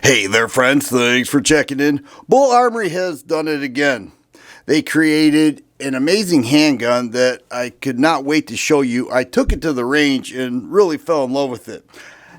Hey there, friends. Thanks for checking in. Bul Armory has done it again. They created an amazing handgun that I could not wait to show you. I took it to the range and really fell in love with it.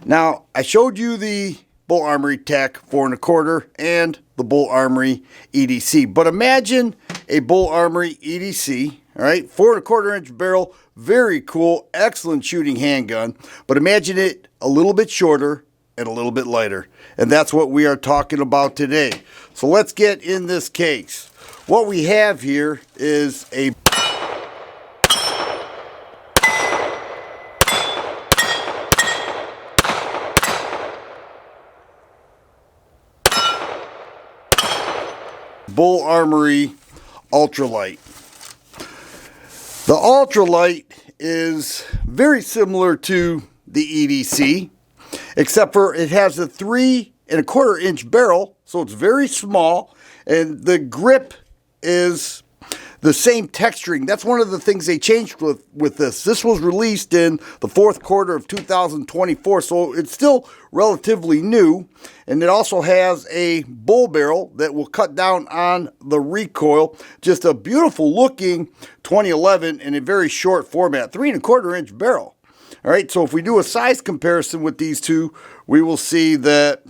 Now, I showed you the Bul Armory Tech 4 1/4 and the Bul Armory EDC. But imagine a Bul Armory EDC, all right, 4 1/4 inch barrel, very cool, excellent shooting handgun. But imagine it a little bit shorter and a little bit lighter. And that's what we are talking about today. So let's get in this case. What we have here is a Bul Armory Ultralight. The Ultralight is very similar to the EDC, except for it has a 3 1/4 inch barrel, so it's very small, and the grip is the same texturing. That's one of the things they changed with this. This was released in the 4th quarter of 2024, so it's still relatively new. And it also has a bull barrel that will cut down on the recoil. Just a beautiful looking 2011 in a very short format, 3 1/4 inch barrel. All right, so if we do a size comparison with these two, we will see that,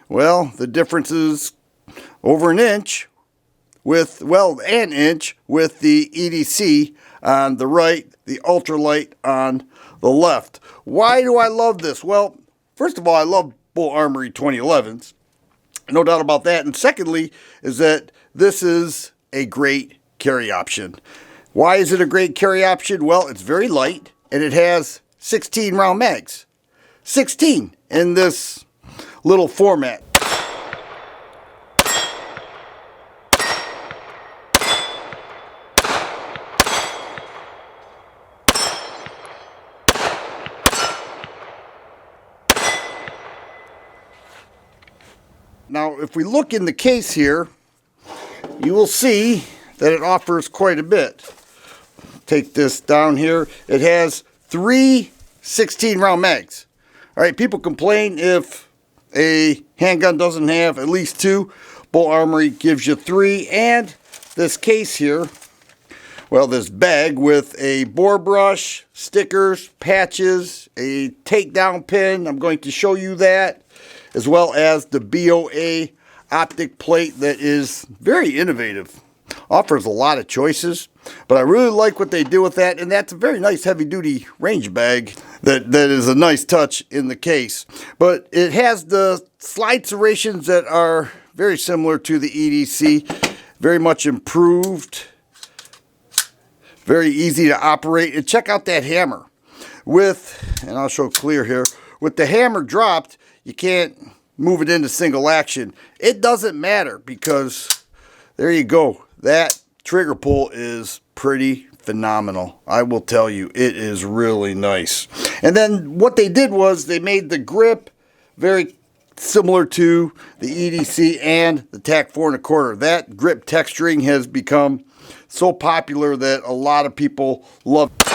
well, the difference is over an inch with, well, an inch with the EDC on the right, the Ultralight on the left. Why do I love this? Well, first of all, I love Bul Armory 2011s, no doubt about that. And secondly, is that this is a great carry option. Why is it a great carry option? Well, it's very light, and it has 16 round mags. 16 in this little format. Now, if we look in the case here, you will see that it offers quite a bit. Take this down here. It has 3 16-round mags. All right, people complain if a handgun doesn't have at least 2. Bul Armory gives you 3. And this case here, well, this bag with a bore brush, stickers, patches, a takedown pin. I'm going to show you that, as well as the BOA Optic plate that is very innovative. Offers a lot of choices, but I really like what they do with that, and that's a very nice heavy-duty range bag that is a nice touch in the case. But it has the slide serrations that are very similar to the EDC, very much improved, very easy to operate. And check out that hammer. And I'll show clear here, with the hammer dropped, you can't move it into single action. It doesn't matter because there you go. That trigger pull is pretty phenomenal. I will tell you, it is really nice. And then what they did was they made the grip very similar to the EDC and the TAC 4 1/4. That grip texturing has become so popular that a lot of people love it.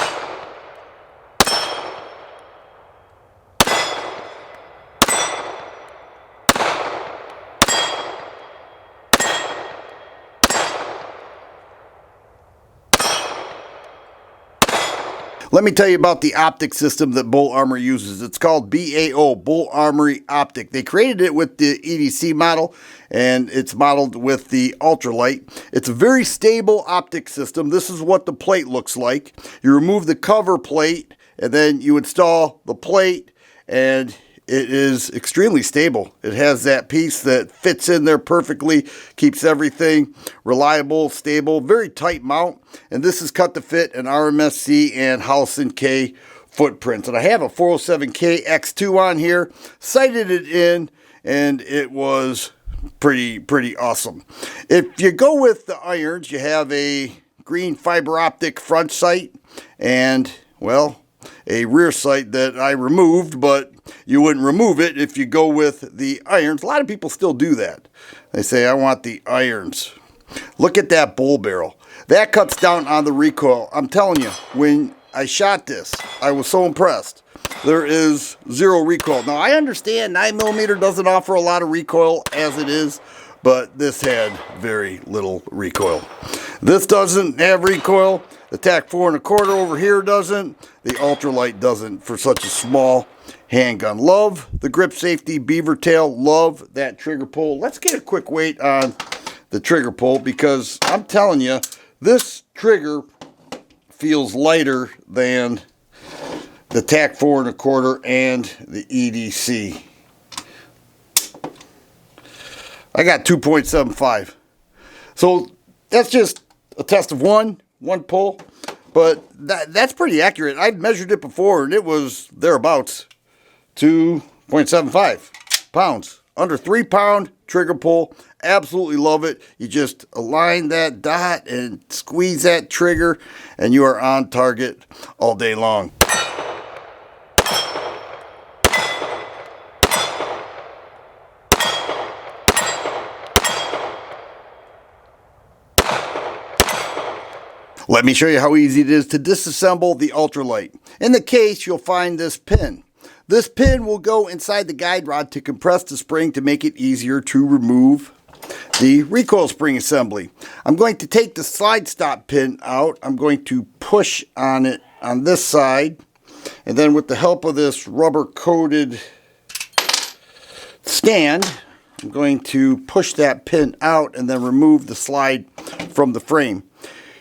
Let me tell you about the optic system that Bul Armory uses. It's called BAO, Bul Armory Optic. They created it with the EDC model, and it's modeled with the Ultralight. It's a very stable optic system. This is what the plate looks like. You remove the cover plate, and then you install the plate, and it is extremely stable. It has that piece that fits in there perfectly, keeps everything reliable, stable, very tight mount. And this is cut to fit an RMSC and Howson K footprints. And I have a 407K X2 on here, sighted it in, and it was pretty awesome. If you go with the irons, you have a green fiber optic front sight and, well, a rear sight that I removed, but you wouldn't remove it if you go with the irons. A lot of people still do that. They say, I want the irons. Look at that bull barrel. That cuts down on the recoil. I'm telling you, when I shot this, I was so impressed. there is zero recoil. Now I understand 9mm doesn't offer a lot of recoil as it is, but this had very little recoil. This doesn't have recoil. The TAC 4 1/4 over here doesn't. The Ultralight doesn't for such a small handgun. Love the grip safety beaver tail. Love that trigger pull. Let's get a quick weight on the trigger pull, because I'm telling you, this trigger feels lighter than the TAC 4 1/4 and the EDC. I got 2.75. So that's just a test of one pull, but that's pretty accurate. I'd measured it before and it was thereabouts 2.75 pounds. Under 3 pound trigger pull. Absolutely love it. You just align that dot and squeeze that trigger and you are on target all day long. Let me show you how easy it is to disassemble the Ultralight. In the case, you'll find this pin. This pin will go inside the guide rod to compress the spring to make it easier to remove the recoil spring assembly. I'm going to take the slide stop pin out. I'm going to push on it on this side, and then with the help of this rubber coated stand, I'm going to push that pin out and then remove the slide from the frame.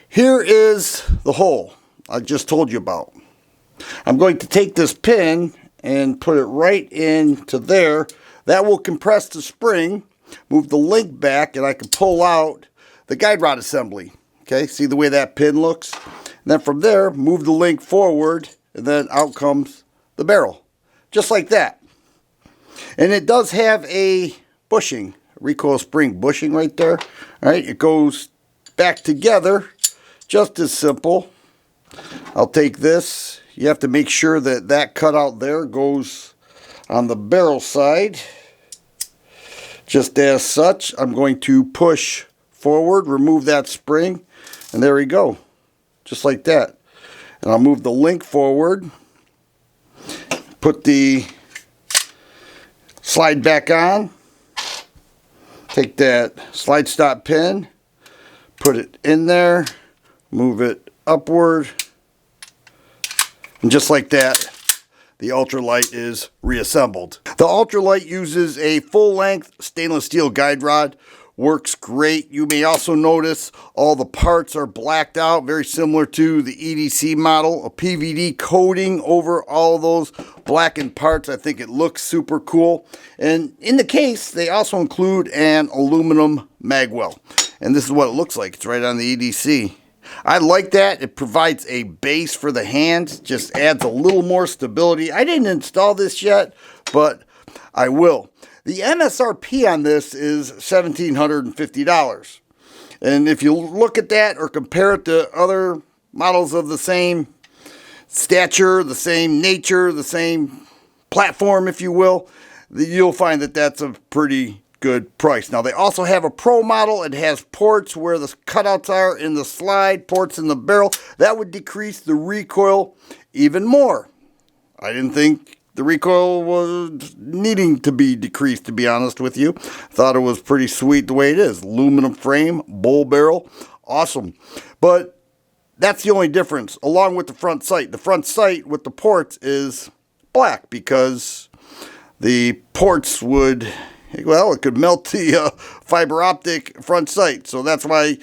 Here is the hole I just told you about. I'm going to take this pin and put it right into there. That will compress the spring, move the link back, and I can pull out the guide rod assembly. Okay, see the way that pin looks? And then from there, move the link forward, and then out comes the barrel. Just like that. And it does have a bushing, recoil spring bushing right there. All right, it goes back together. Just as simple. I'll take this. You have to make sure that that cutout there goes on the barrel side. Just as such, I'm going to push forward, remove that spring, and there we go. Just like that. And I'll move the link forward, put the slide back on, take that slide stop pin, put it in there, move it upward, and just like that, the Ultralight is reassembled. The Ultralight uses a full-length stainless steel guide rod. Works great. You may also notice all the parts are blacked out, very similar to the EDC model. A PVD coating over all those blackened parts. I think it looks super cool. And in the case, they also include an aluminum mag well. And this is what it looks like. It's right on the EDC. I like that. It provides a base for the hand. Just adds a little more stability. I didn't install this yet, but I will. The MSRP on this is $1,750. And if you look at that or compare it to other models of the same stature, the same nature, the same platform, if you will, you'll find that that's a pretty good price. Now they also have a pro model. It has ports where the cutouts are in the slide, ports in the barrel. That would decrease the recoil even more. I didn't think the recoil was needing to be decreased, to be honest with you. Thought it was pretty sweet the way it is. Aluminum frame, bull barrel, awesome. But that's the only difference, along with the front sight. The front sight with the ports is black because the ports would, well, it could melt the fiber optic front sight. So that's why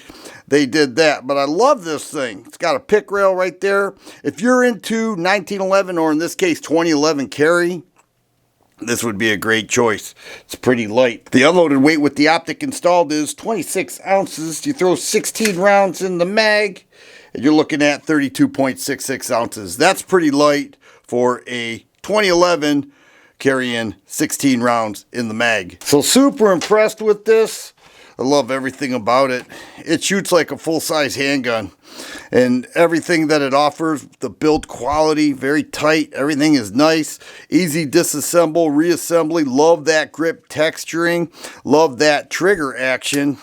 they did that. But I love this thing. It's got a pick rail right there. If you're into 1911, or in this case 2011 carry, this would be a great choice. It's pretty light. The unloaded weight with the Optic installed is 26 ounces. You throw 16 rounds in the mag, and you're looking at 32.66 ounces. That's pretty light for a 2011 carrying 16 rounds in the mag. So super impressed with this. I love everything about it. It shoots like a full-size handgun, and everything that it offers, the build quality, very tight. Everything is nice, easy disassemble, reassembly. Love that grip texturing. Love that trigger action.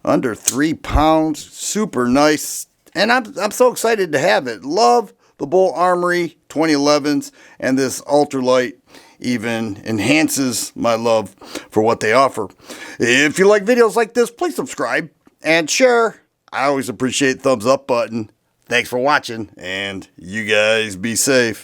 Under 3 pounds, super nice. And I'm so excited to have it. Love the Bul Armory 2011s and this Ultralight even enhances my love for what they offer. If you like videos like this, please subscribe and share. I always appreciate the thumbs up button. Thanks for watching, and you guys be safe.